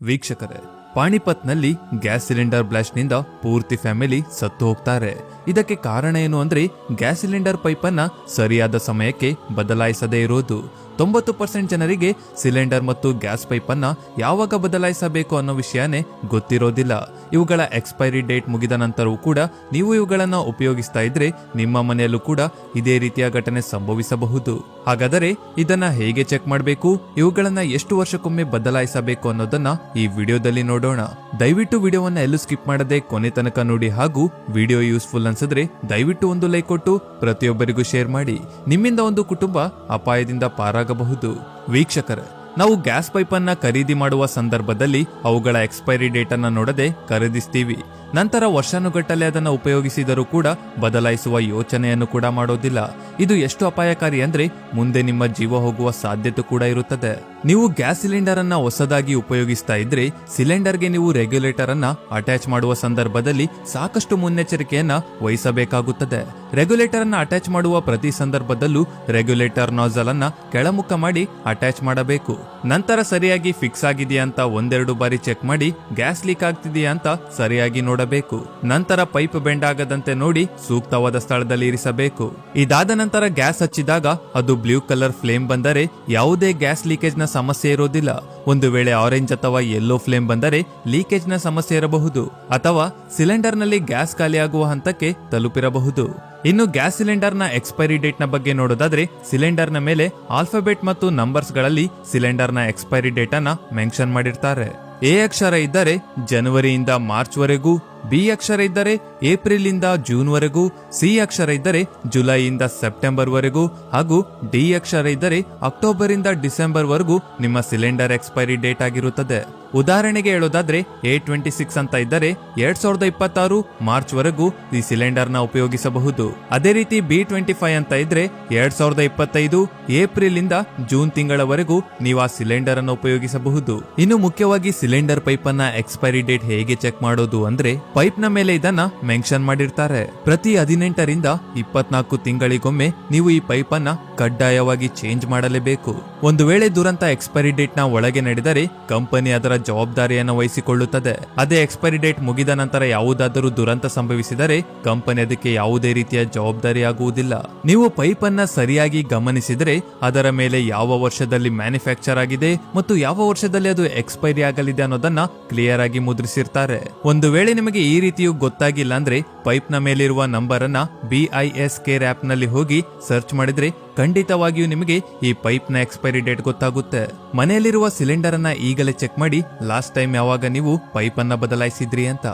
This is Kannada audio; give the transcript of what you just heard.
ವೀಕ್ಷಕರೇ, ಪಾಣಿಪತ್ನಲ್ಲಿ ಗ್ಯಾಸ್ ಸಿಲಿಂಡರ್ ಬ್ಲಾಸ್ಟ್ ನಿಂದ ಪೂರ್ತಿ ಫ್ಯಾಮಿಲಿ ಸತ್ತು ಹೋಗ್ತಾರೆ. ಇದಕ್ಕೆ ಕಾರಣ ಏನು ಅಂದ್ರೆ ಗ್ಯಾಸ್ ಸಿಲಿಂಡರ್ ಪೈಪನ್ನ ಸರಿಯಾದ ಸಮಯಕ್ಕೆ ಬದಲಾಯಿಸದೇ ಇರೋದು. 90% ಜನರಿಗೆ ಸಿಲಿಂಡರ್ ಮತ್ತು ಗ್ಯಾಸ್ ಪೈಪನ್ನ ಯಾವಾಗ ಬದಲಾಯಿಸಬೇಕು ಅನ್ನೋ ವಿಷಯನೇ ಗೊತ್ತಿರೋದಿಲ್ಲ. ಇವುಗಳ ಎಕ್ಸ್ಪೈರಿ ಡೇಟ್ ಮುಗಿದ ನಂತರವೂ ಕೂಡ ನೀವು ಇವುಗಳನ್ನ ಉಪಯೋಗಿಸ್ತಾ ಇದ್ರೆ ನಿಮ್ಮ ಮನೆಯಲ್ಲೂ ಕೂಡ ಇದೇ ರೀತಿಯ ಘಟನೆ ಸಂಭವಿಸಬಹುದು. ಹಾಗಾದರೆ ಇದನ್ನ ಹೇಗೆ ಚೆಕ್ ಮಾಡಬೇಕು, ಇವುಗಳನ್ನ ಎಷ್ಟು ವರ್ಷಕ್ಕೊಮ್ಮೆ ಬದಲಾಯಿಸಬೇಕು ಅನ್ನೋದನ್ನ ಈ ವಿಡಿಯೋದಲ್ಲಿ ನೋಡೋಣ. ದಯವಿಟ್ಟು ವಿಡಿಯೋವನ್ನ ಎಲ್ಲೂ ಸ್ಕಿಪ್ ಮಾಡದೆ ಕೊನೆ ತನಕ ನೋಡಿ. ಹಾಗೂ ವಿಡಿಯೋ ಯೂಸ್ಫುಲ್ ಅನ್ಸಿದ್ರೆ ದಯವಿಟ್ಟು ಒಂದು ಲೈಕ್ ಕೊಟ್ಟು ಪ್ರತಿಯೊಬ್ಬರಿಗೂ ಶೇರ್ ಮಾಡಿ. ನಿಮ್ಮಿಂದ ಒಂದು ಕುಟುಂಬ ಅಪಾಯದಿಂದ ಪಾರಾಗಬಹುದು. ವೀಕ್ಷಕರೇ, ನಾವು ಗ್ಯಾಸ್ ಪೈಪನ್ನ ಖರೀದಿ ಮಾಡುವ ಸಂದರ್ಭದಲ್ಲಿ ಅವುಗಳ ಎಕ್ಸ್ಪೈರಿ ಡೇಟ್ ಅನ್ನ ನೋಡದೆ ಖರೀದಿಸ್ತೀವಿ. ನಂತರ ವರ್ಷಾನುಗಟ್ಟಲೆ ಅದನ್ನ ಉಪಯೋಗಿಸಿದರೂ ಕೂಡ ಬದಲಾಯಿಸುವ ಯೋಚನೆಯನ್ನು ಕೂಡ ಮಾಡೋದಿಲ್ಲ. ಇದು ಎಷ್ಟು ಅಪಾಯಕಾರಿ ಅಂದ್ರೆ ಮುಂದೆ ನಿಮ್ಮ ಜೀವ ಹೋಗುವ ಸಾಧ್ಯತೆ ಕೂಡ ಇರುತ್ತದೆ. ನೀವು ಗ್ಯಾಸ್ ಸಿಲಿಂಡರ್ ಅನ್ನ ಹೊಸದಾಗಿ ಉಪಯೋಗಿಸ್ತಾ ಇದ್ರೆ ಸಿಲಿಂಡರ್ಗೆ ನೀವು ರೆಗ್ಯುಲೇಟರ್ ಅನ್ನ ಅಟ್ಯಾಚ್ ಮಾಡುವ ಸಂದರ್ಭದಲ್ಲಿ ಸಾಕಷ್ಟು ಮುನ್ನೆಚ್ಚರಿಕೆಯನ್ನ ವಹಿಸಬೇಕಾಗುತ್ತದೆ. ರೆಗ್ಯುಲೇಟರ್ ಅನ್ನ ಅಟ್ಯಾಚ್ ಮಾಡುವ ಪ್ರತಿ ಸಂದರ್ಭದಲ್ಲೂ ರೆಗ್ಯುಲೇಟರ್ ನಾಜಲ್ ಅನ್ನ ಕೆಳಮುಖ ಮಾಡಿ ಅಟ್ಯಾಚ್ ಮಾಡಬೇಕು. ನಂತರ ಸರಿಯಾಗಿ ಫಿಕ್ಸ್ ಆಗಿದೆಯಾ ಅಂತ ಒಂದೆರಡು ಬಾರಿ ಚೆಕ್ ಮಾಡಿ ಗ್ಯಾಸ್ ಲೀಕ್ ಆಗ್ತಿದೆಯಾ ಅಂತ ಸರಿಯಾಗಿ ನೋಡಬೇಕು. ನಂತರ ಪೈಪ್ ಬೆಂಡ್ ಆಗದಂತೆ ನೋಡಿ ಸೂಕ್ತವಾದ ಸ್ಥಳದಲ್ಲಿ ಇರಿಸಬೇಕು. ಇದಾದ ನಂತರ ಗ್ಯಾಸ್ ಹಚ್ಚಿದಾಗ ಅದು ಬ್ಲೂ ಕಲರ್ ಫ್ಲೇಮ್ ಬಂದರೆ ಯಾವುದೇ ಗ್ಯಾಸ್ ಲೀಕೇಜ್ ನ ಸಮಸ್ಯೆ ಇರೋದಿಲ್ಲ. ಒಂದು ವೇಳೆ ಆರೆಂಜ್ ಅಥವಾ ಯೆಲ್ಲೋ ಫ್ಲೇಮ್ ಬಂದರೆ ಲೀಕೇಜ್ ನ ಸಮಸ್ಯೆ ಇರಬಹುದು, ಅಥವಾ ಸಿಲಿಂಡರ್ ನಲ್ಲಿ ಗ್ಯಾಸ್ ಖಾಲಿಯಾಗುವ ಹಂತಕ್ಕೆ ತಲುಪಿರಬಹುದು. ಇನ್ನು ಗ್ಯಾಸ್ ಸಿಲಿಂಡರ್ ನ ಎಕ್ಸ್ಪೈರಿ ಡೇಟ್ ನ ಬಗ್ಗೆ ನೋಡೋದಾದ್ರೆ ಸಿಲಿಂಡರ್ ನ ಮೇಲೆ ಆಲ್ಫಾಬೆಟ್ ಮತ್ತು ನಂಬರ್ಸ್ ಗಳಲ್ಲಿ ಸಿಲಿಂಡರ್ ನ ಎಕ್ಸ್ಪೈರಿ ಡೇಟ್ ಅನ್ನ ಮೆನ್ಷನ್ ಮಾಡಿರ್ತಾರೆ. ಎ ಅಕ್ಷರ ಇದ್ದರೆ ಜನವರಿಯಿಂದ ಮಾರ್ಚ್ ವರೆಗೂ, ಬಿ ಅಕ್ಷರ ಇದ್ದರೆ ಏಪ್ರಿಲ್ ಇಂದ ಜೂನ್ ವರೆಗೂ, ಸಿ ಅಕ್ಷರ ಇದ್ದರೆ ಜುಲೈಯಿಂದ ಸೆಪ್ಟೆಂಬರ್ ವರೆಗೂ, ಹಾಗೂ ಡಿ ಅಕ್ಷರ ಇದ್ದರೆ ಅಕ್ಟೋಬರ್ ಇಂದ ಡಿಸೆಂಬರ್ ವರೆಗೂ ನಿಮ್ಮ ಸಿಲಿಂಡರ್ ಎಕ್ಸ್ಪೈರಿ ಡೇಟ್ ಆಗಿರುತ್ತದೆ. ಉದಾಹರಣೆಗೆ ಹೇಳೋದಾದ್ರೆ A26 ಅಂತ ಇದ್ದರೆ 2026 ಮಾರ್ಚ್ ವರೆಗೂ ಈ ಸಿಲಿಂಡರ್ ನ ಉಪಯೋಗಿಸಬಹುದು. ಅದೇ ರೀತಿ B25 ಅಂತ ಇದ್ರೆ 2025 ಏಪ್ರಿಲ್ ಇಂದ ಜೂನ್ ತಿಂಗಳವರೆಗೂ ನೀವು ಆ ಸಿಲಿಂಡರ್ ಅನ್ನು ಉಪಯೋಗಿಸಬಹುದು. ಇನ್ನು ಮುಖ್ಯವಾಗಿ ಸಿಲಿಂಡರ್ ಪೈಪ್ ಅನ್ನ ಎಕ್ಸ್ಪೈರಿ ಡೇಟ್ ಹೇಗೆ ಚೆಕ್ ಮಾಡೋದು ಅಂದ್ರೆ ಪೈಪ್ ನ ಮೇಲೆ ಇದನ್ನ ಮೆನ್ಷನ್ ಮಾಡಿರ್ತಾರೆ. ಪ್ರತಿ 18ರಿಂದ 24 ತಿಂಗಳಿಗೊಮ್ಮೆ ನೀವು ಈ ಪೈಪ್ ಅನ್ನ ಕಡ್ಡಾಯವಾಗಿ ಚೇಂಜ್ ಮಾಡಲೇಬೇಕು. ಒಂದು ವೇಳೆ ದುರಂತ ಎಕ್ಸ್ಪೈರಿ ಡೇಟ್ ನ ಒಳಗೆ ನಡೆದರೆ ಕಂಪನಿ ಅದರ ಜವಾಬ್ದಾರಿಯನ್ನು ವಹಿಸಿಕೊಳ್ಳುತ್ತದೆ. ಅದೇ ಎಕ್ಸ್ಪೈರಿ ಡೇಟ್ ಮುಗಿದ ನಂತರ ಯಾವುದಾದರೂ ದುರಂತ ಸಂಭವಿಸಿದರೆ ಕಂಪನಿ ಅದಕ್ಕೆ ಯಾವುದೇ ರೀತಿಯ ಜವಾಬ್ದಾರಿ ಆಗುವುದಿಲ್ಲ. ನೀವು ಪೈಪ್ ಅನ್ನ ಸರಿಯಾಗಿ ಗಮನಿಸಿದರೆ ಅದರ ಮೇಲೆ ಯಾವ ವರ್ಷದಲ್ಲಿ ಮ್ಯಾನುಫ್ಯಾಕ್ಚರ್ ಆಗಿದೆ ಮತ್ತು ಯಾವ ವರ್ಷದಲ್ಲಿ ಅದು ಎಕ್ಸ್ಪೈರಿ ಆಗಲಿದೆ ಅನ್ನೋದನ್ನ ಕ್ಲಿಯರ್ ಆಗಿ ಮುದ್ರಿಸಿರ್ತಾರೆ. ಒಂದು ವೇಳೆ ನಿಮಗೆ ಈ ರೀತಿಯೂ ಗೊತ್ತಾಗಿಲ್ಲ ಅಂದ್ರೆ ಪೈಪ್ ನ ಮೇಲಿರುವ ನಂಬರ್ ಅನ್ನ BIS ಕೇರ್ ಆಪ್ ನಲ್ಲಿ ಹೋಗಿ ಸರ್ಚ್ ಮಾಡಿದ್ರೆ ಖಂಡಿತವಾಗಿಯೂ ನಿಮಗೆ ಈ ಪೈಪ್ ನ ಎಕ್ಸ್ಪೈರಿ ಡೇಟ್ ಗೊತ್ತಾಗುತ್ತೆ. ಮನೆಯಲ್ಲಿರುವ ಸಿಲಿಂಡರ್ ಅನ್ನ ಈಗಲೇ ಚೆಕ್ ಮಾಡಿ ಲಾಸ್ಟ್ ಟೈಮ್ ಯಾವಾಗ ನೀವು ಪೈಪ್ ಅನ್ನ ಬದಲಾಯಿಸಿದ್ರಿ ಅಂತ.